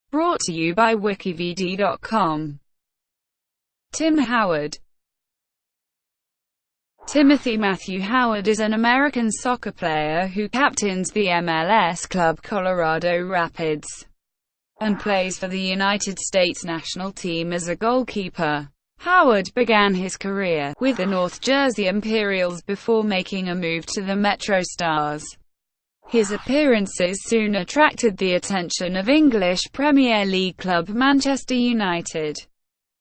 Brought to you by WikiVidi.com. Tim Howard. Timothy Matthew Howard is an American soccer player who captains the MLS club Colorado Rapids and plays for the United States national team as a goalkeeper. Howard began his career with the North Jersey Imperials before making a move to the MetroStars. His appearances soon attracted the attention of English Premier League club Manchester United,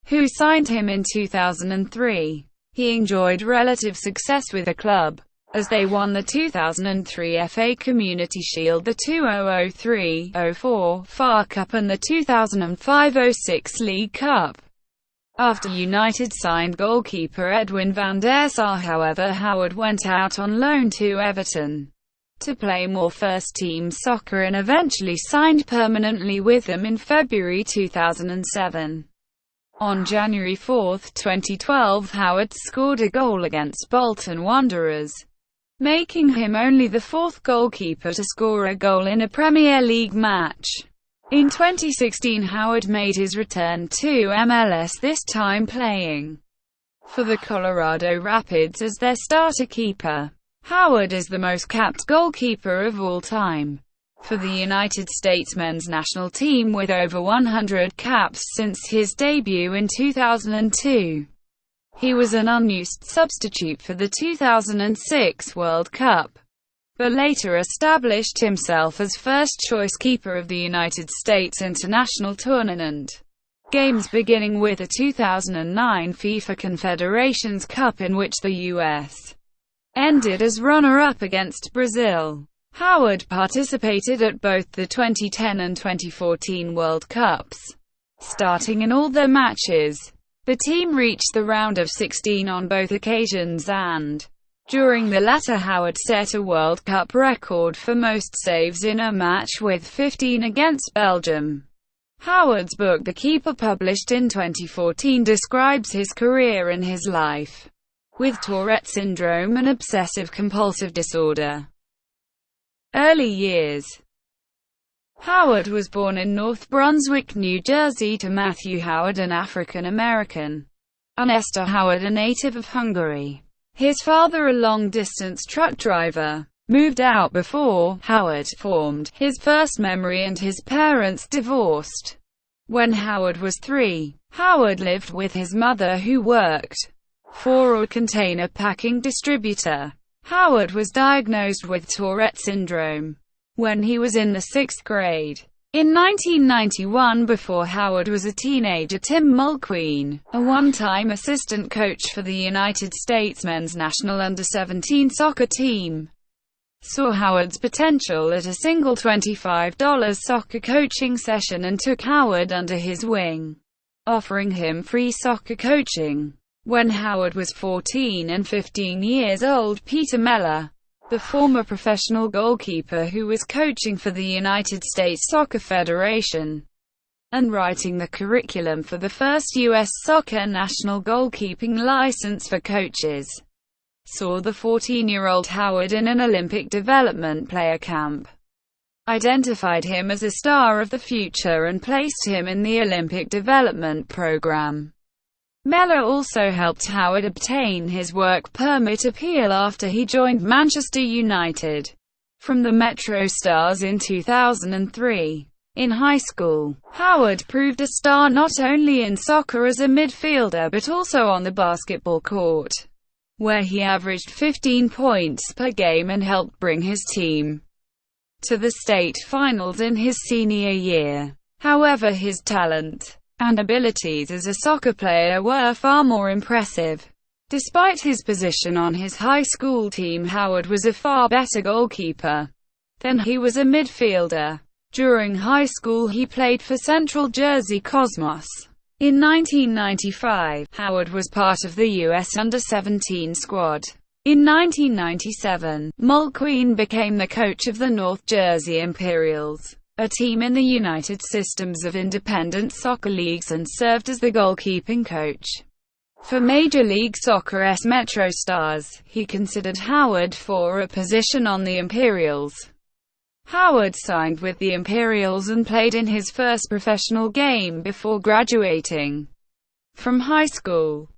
who signed him in 2003. He enjoyed relative success with the club, as they won the 2003 FA Community Shield, the 2003-04 FA Cup and the 2005-06 League Cup. After United signed goalkeeper Edwin van der Sar, however, Howard went out on loan to Everton to play more first-team soccer and eventually signed permanently with them in February 2007. On January 4, 2012, Howard scored a goal against Bolton Wanderers, making him only the fourth goalkeeper to score a goal in a Premier League match. In 2016, Howard made his return to MLS, this time playing for the Colorado Rapids as their starter keeper. Howard is the most capped goalkeeper of all time for the United States men's national team, with over 100 caps since his debut in 2002. He was an unused substitute for the 2006 World Cup, but later established himself as first-choice keeper of the United States international tournament games, beginning with the 2009 FIFA Confederations Cup, in which the U.S. ended as runner-up against Brazil. Howard participated at both the 2010 and 2014 World Cups, starting in all their matches. The team reached the round of 16 on both occasions, and during the latter, Howard set a World Cup record for most saves in a match with 15 against Belgium. Howard's book, The Keeper, published in 2014, describes his career and his life with Tourette syndrome and obsessive-compulsive disorder. Early years. Howard was born in North Brunswick, New Jersey, to Matthew Howard, an African-American, and Esther Howard, a native of Hungary. His father, a long-distance truck driver, moved out before Howard formed his first memory, and his parents divorced when Howard was 3. Howard lived with his mother, who worked for a container packing distributor. Howard was diagnosed with Tourette syndrome when he was in the 6th grade. In 1991, before Howard was a teenager, Tim Mulqueen, a one-time assistant coach for the United States men's national under-17 soccer team, saw Howard's potential at a single $25 soccer coaching session and took Howard under his wing, offering him free soccer coaching. When Howard was 14 and 15 years old, Peter Meller, the former professional goalkeeper who was coaching for the United States Soccer Federation and writing the curriculum for the first U.S. soccer national goalkeeping license for coaches, saw the 14-year-old Howard in an Olympic development player camp, identified him as a star of the future, and placed him in the Olympic development program. Meller also helped Howard obtain his work permit appeal after he joined Manchester United from the MetroStars in 2003. In high school, Howard proved a star not only in soccer as a midfielder but also on the basketball court, where he averaged 15 points per game and helped bring his team to the state finals in his senior year. However, his talent and abilities as a soccer player were far more impressive. Despite his position on his high school team, Howard was a far better goalkeeper than he was a midfielder. During high school, he played for Central Jersey Cosmos. In 1995, Howard was part of the U.S. under-17 squad. In 1997, Mulqueen became the coach of the North Jersey Imperials, a team in the United Systems of Independent Soccer Leagues, and served as the goalkeeping coach for Major League Soccer's MetroStars. He considered Howard for a position on the Imperials, Howard signed with the Imperials and played in his first professional game before graduating from high school.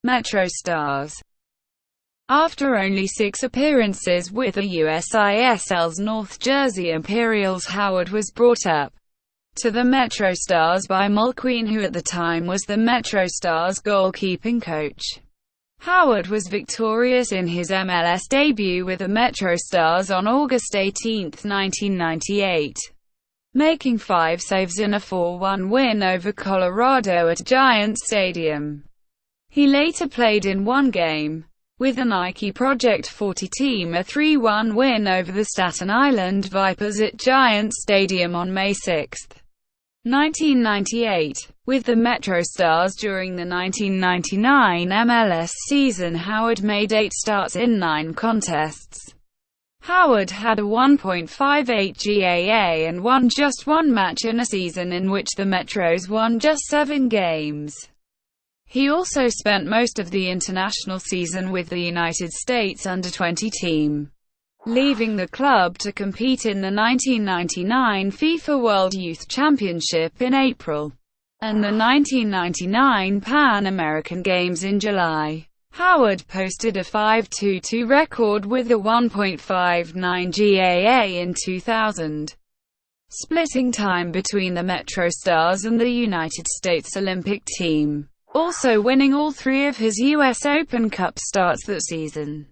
MetroStars. After only 6 appearances with the USISL's North Jersey Imperials, Howard was brought up to the MetroStars by Mulqueen, who at the time was the MetroStars goalkeeping coach. Howard was victorious in his MLS debut with the MetroStars on August 18, 1998, making 5 saves in a 4-1 win over Colorado at Giants Stadium. He later played in one game with the Nike Project 40 team, a 3-1 win over the Staten Island Vipers at Giants Stadium on May 6, 1998. With the MetroStars during the 1999 MLS season, Howard made 8 starts in 9 contests. Howard had a 1.58 GAA and won just one match in a season in which the Metros won just 7 games. He also spent most of the international season with the United States under-20 team, leaving the club to compete in the 1999 FIFA World Youth Championship in April and the 1999 Pan American Games in July. Howard posted a 5.22 record with a 1.59 GAA in 2000, splitting time between the MetroStars and the United States Olympic team, also winning all 3 of his US Open Cup starts that season.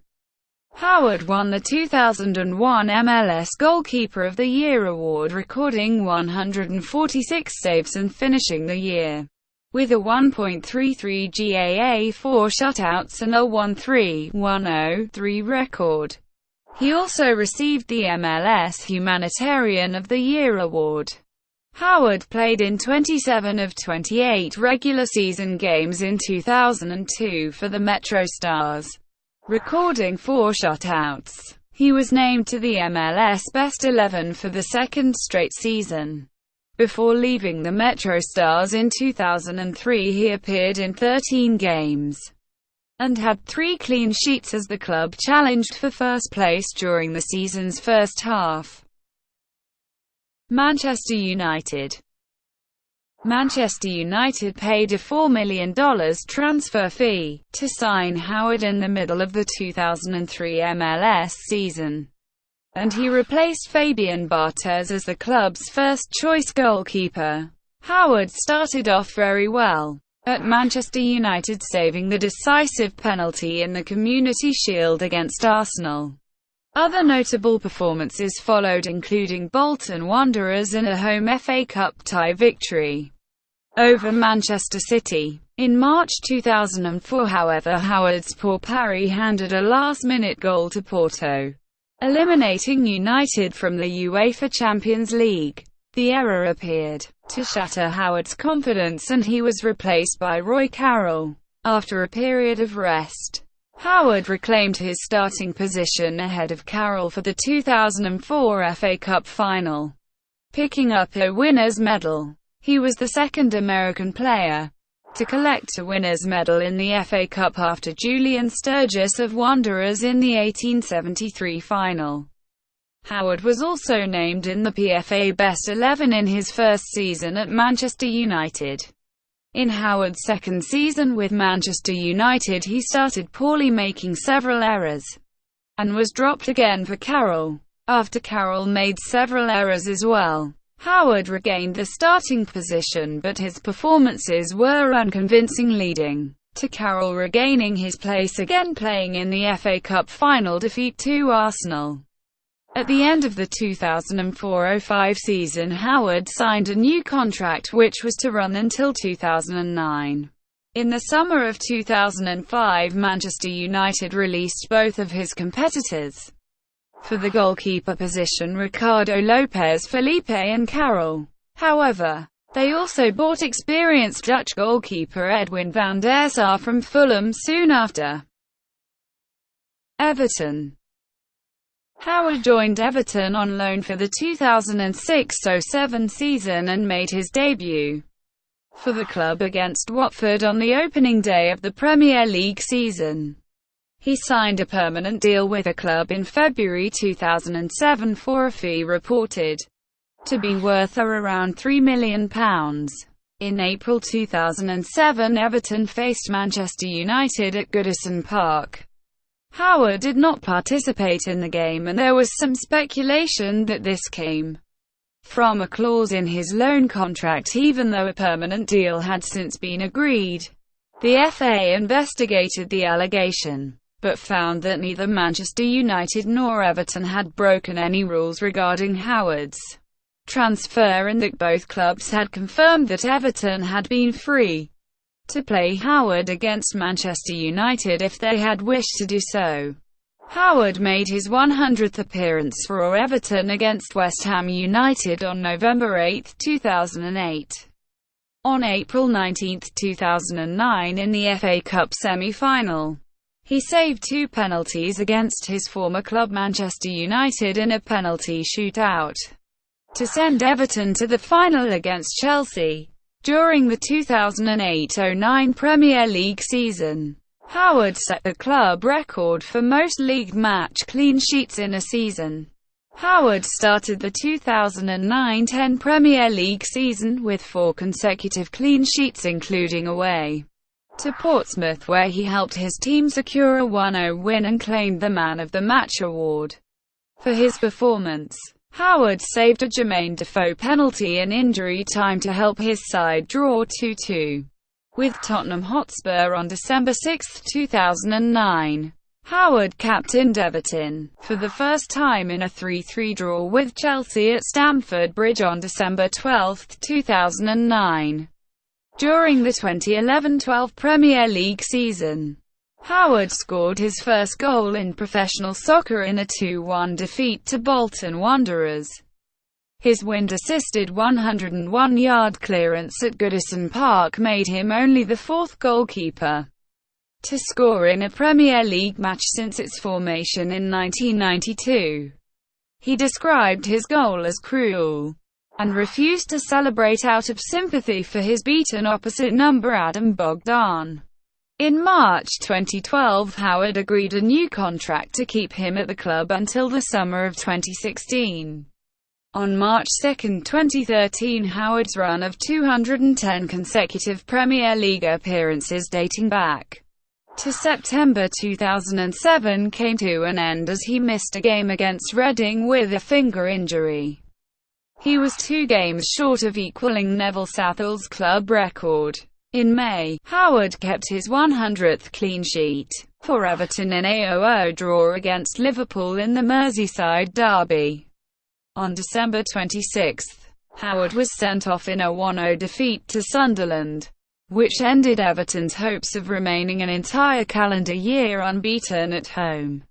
Howard won the 2001 MLS Goalkeeper of the Year award, recording 146 saves and finishing the year with a 1.33 GAA, 4 shutouts and a 1.3103 record. He also received the MLS Humanitarian of the Year award. Howard played in 27 of 28 regular season games in 2002 for the MetroStars, recording 4 shutouts. He was named to the MLS Best 11 for the second straight season. Before leaving the MetroStars in 2003, he appeared in 13 games and had 3 clean sheets as the club challenged for first place during the season's first half. Manchester United. Manchester United paid a $4 million transfer fee to sign Howard in the middle of the 2003 MLS season, and he replaced Fabian Barthez as the club's first-choice goalkeeper. Howard started off very well at Manchester United, saving the decisive penalty in the Community Shield against Arsenal. Other notable performances followed, including Bolton Wanderers in a home FA Cup tie victory over Manchester City. In March 2004, however, Howard's poor parry handed a last-minute goal to Porto, eliminating United from the UEFA Champions League. The error appeared to shatter Howard's confidence, and he was replaced by Roy Carroll. After a period of rest, Howard reclaimed his starting position ahead of Carroll for the 2004 FA Cup final, picking up a winner's medal. He was the second American player to collect a winner's medal in the FA Cup after Julian Sturgis of Wanderers in the 1873 final. Howard was also named in the PFA Best 11 in his first season at Manchester United. In Howard's second season with Manchester United, he started poorly, making several errors, and was dropped again for Carroll. After Carroll made several errors as well, Howard regained the starting position, but his performances were unconvincing, leading to Carroll regaining his place again, playing in the FA Cup final defeat to Arsenal. At the end of the 2004-05 season, Howard signed a new contract which was to run until 2009. In the summer of 2005, Manchester United released both of his competitors for the goalkeeper position, Ricardo Lopez, Felipe and Carroll. However, they also bought experienced Dutch goalkeeper Edwin van der Sar from Fulham soon after. Everton. Howard joined Everton on loan for the 2006-07 season and made his debut for the club against Watford on the opening day of the Premier League season. He signed a permanent deal with a club in February 2007 for a fee reported to be worth around £3 million. In April 2007, Everton faced Manchester United at Goodison Park. Howard did not participate in the game, and there was some speculation that this came from a clause in his loan contract, even though a permanent deal had since been agreed. The FA investigated the allegation, but found that neither Manchester United nor Everton had broken any rules regarding Howard's transfer, and that both clubs had confirmed that Everton had been free to play Howard against Manchester United if they had wished to do so. Howard made his 100th appearance for Everton against West Ham United on November 8, 2008. On April 19, 2009, in the FA Cup semi-final, he saved 2 penalties against his former club Manchester United in a penalty shootout to send Everton to the final against Chelsea. During the 2008-09 Premier League season, Howard set the club record for most league match clean sheets in a season. Howard started the 2009-10 Premier League season with 4 consecutive clean sheets, including away to Portsmouth, where he helped his team secure a 1-0 win and claimed the Man of the Match award for his performance. Howard saved a Jermaine Defoe penalty in injury time to help his side draw 2-2 with Tottenham Hotspur on December 6, 2009. Howard captained Everton for the first time in a 3-3 draw with Chelsea at Stamford Bridge on December 12, 2009. During the 2011-12 Premier League season, Howard scored his first goal in professional soccer in a 2-1 defeat to Bolton Wanderers. His wind-assisted 101-yard clearance at Goodison Park made him only the 4th goalkeeper to score in a Premier League match since its formation in 1992. He described his goal as cruel and refused to celebrate out of sympathy for his beaten opposite number Adam Bogdan. In March 2012, Howard agreed a new contract to keep him at the club until the summer of 2016. On March 2, 2013, Howard's run of 210 consecutive Premier League appearances dating back to September 2007 came to an end as he missed a game against Reading with a finger injury. He was 2 games short of equaling Neville Southall's club record. In May, Howard kept his 100th clean sheet for Everton in a 0-0 draw against Liverpool in the Merseyside derby. On December 26, Howard was sent off in a 1-0 defeat to Sunderland, which ended Everton's hopes of remaining an entire calendar year unbeaten at home.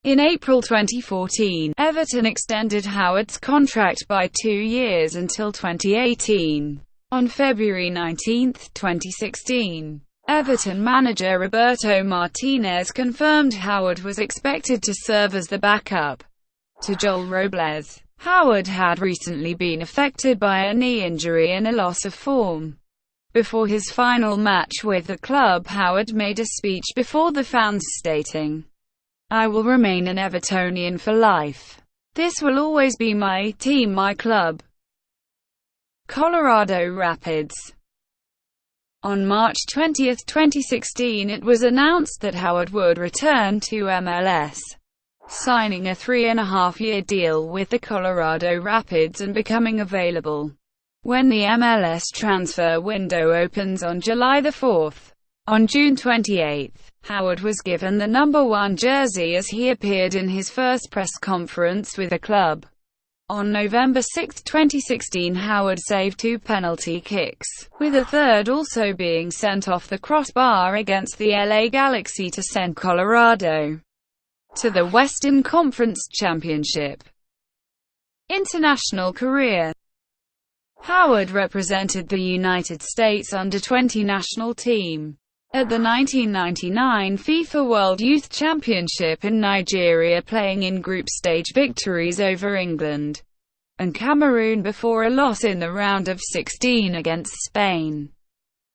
In April 2014, Everton extended Howard's contract by 2 years until 2018. On February 19, 2016, Everton manager Roberto Martinez confirmed Howard was expected to serve as the backup to Joel Robles. Howard had recently been affected by a knee injury and a loss of form. Before his final match with the club, Howard made a speech before the fans stating, "I will remain an Evertonian for life. This will always be my team, my club." Colorado Rapids. On March 20, 2016, it was announced that Howard would return to MLS, signing a 3.5-year deal with the Colorado Rapids and becoming available when the MLS transfer window opens on July 4. On June 28, Howard was given the number 1 jersey as he appeared in his first press conference with the club. On November 6, 2016, Howard saved 2 penalty kicks, with a third also being sent off the crossbar against the LA Galaxy to send Colorado to the Western Conference Championship. International career. Howard represented the United States under-20 national team at the 1999 FIFA World Youth Championship in Nigeria, playing in group stage victories over England and Cameroon before a loss in the round of 16 against Spain.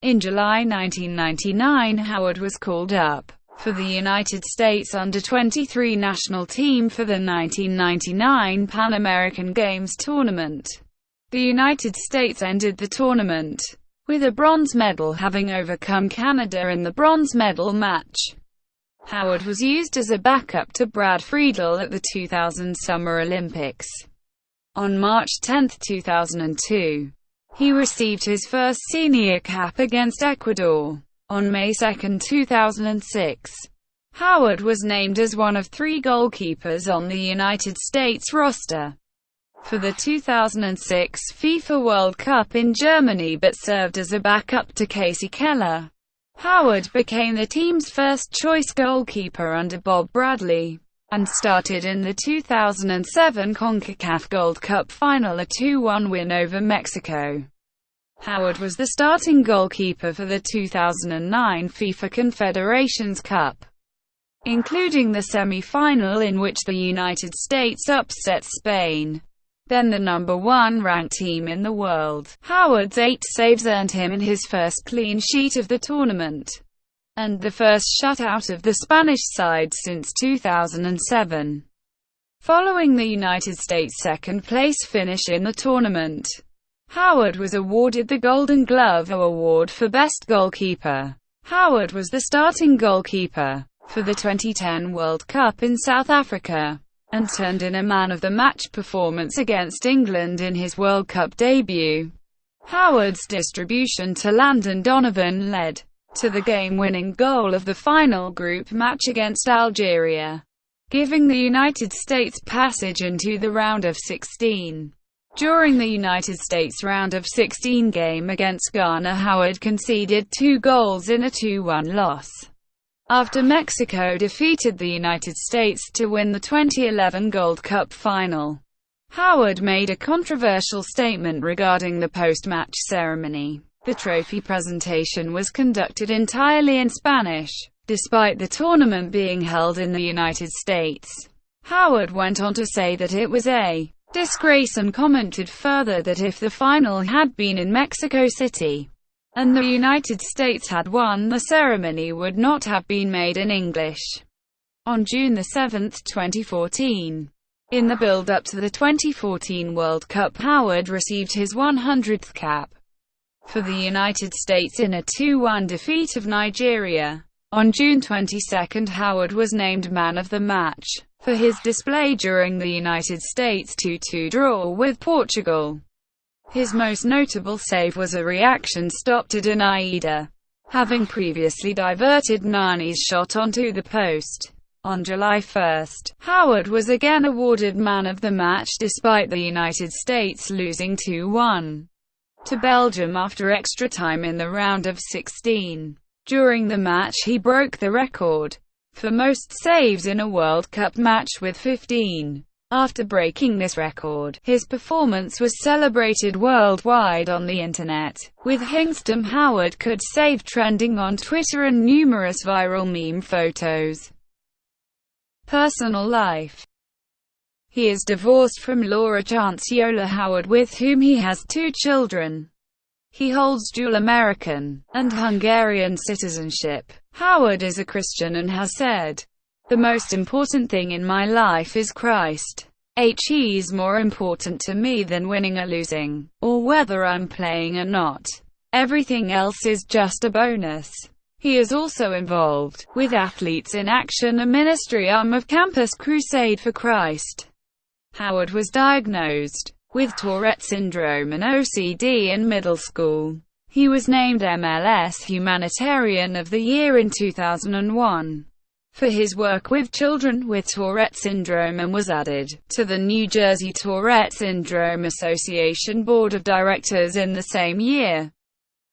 In July 1999, Howard was called up for the United States under-23 national team for the 1999 Pan American Games tournament. The United States ended the tournament with a bronze medal, having overcome Canada in the bronze medal match. Howard was used as a backup to Brad Friedel at the 2000 Summer Olympics. On March 10, 2002, he received his first senior cap against Ecuador. On May 2, 2006, Howard was named as one of 3 goalkeepers on the United States roster for the 2006 FIFA World Cup in Germany, but served as a backup to Casey Keller. Howard became the team's first-choice goalkeeper under Bob Bradley, and started in the 2007 CONCACAF Gold Cup final, a 2-1 win over Mexico. Howard was the starting goalkeeper for the 2009 FIFA Confederations Cup, including the semi-final in which the United States upset Spain, then the number 1 ranked team in the world. Howard's 8 saves earned him his first clean sheet of the tournament, and the first shutout of the Spanish side since 2007. Following the United States' second-place finish in the tournament, Howard was awarded the Golden Glove Award for Best Goalkeeper. Howard was the starting goalkeeper for the 2010 World Cup in South Africa, and turned in a man-of-the-match performance against England in his World Cup debut. Howard's distribution to Landon Donovan led to the game-winning goal of the final group match against Algeria, giving the United States passage into the round of 16. During the United States round of 16 game against Ghana, Howard conceded 2 goals in a 2-1 loss. After Mexico defeated the United States to win the 2011 Gold Cup final, Howard made a controversial statement regarding the post-match ceremony. The trophy presentation was conducted entirely in Spanish, despite the tournament being held in the United States. Howard went on to say that it was a disgrace and commented further that if the final had been in Mexico City and the United States had won, the ceremony would not have been made in English. On June 7, 2014, in the build-up to the 2014 World Cup, Howard received his 100th cap for the United States in a 2-1 defeat of Nigeria. On June 22, Howard was named man of the match for his display during the United States' 2-2 draw with Portugal. His most notable save was a reaction stop to Denieda, having previously diverted Nani's shot onto the post. On July 1, Howard was again awarded man of the match despite the United States losing 2-1 to Belgium after extra time in the round of 16. During the match, he broke the record for most saves in a World Cup match with 15. After breaking this record, his performance was celebrated worldwide on the internet, with Hingston Howard could save trending on Twitter and numerous viral meme photos. Personal life. He is divorced from Laura Chanciola Howard, with whom he has 2 children. He holds dual American and Hungarian citizenship. Howard is a Christian and has said, "The most important thing in my life is Christ. He's more important to me than winning or losing, or whether I'm playing or not. Everything else is just a bonus." He is also involved with Athletes in Action, a ministry arm of Campus Crusade for Christ. Howard was diagnosed with Tourette syndrome and OCD in middle school. He was named MLS Humanitarian of the Year in 2001 for his work with children with Tourette syndrome, and was added to the New Jersey Tourette Syndrome Association Board of Directors in the same year.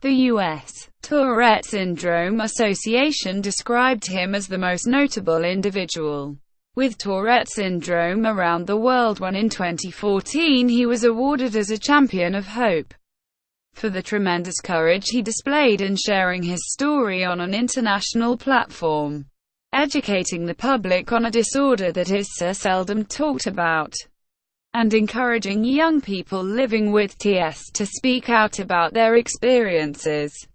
The U.S. Tourette Syndrome Association described him as the most notable individual with Tourette syndrome around the world when in 2014 he was awarded as a Champion of Hope for the tremendous courage he displayed in sharing his story on an international platform, educating the public on a disorder that is so seldom talked about, and encouraging young people living with TS to speak out about their experiences.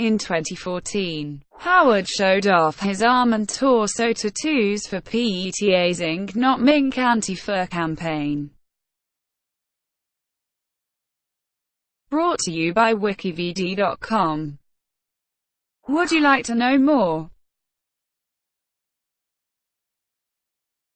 In 2014, Howard showed off his arm and torso tattoos for PETA's Ink Not Mink anti-fur campaign. Brought to you by WikiVidi.com. Would you like to know more?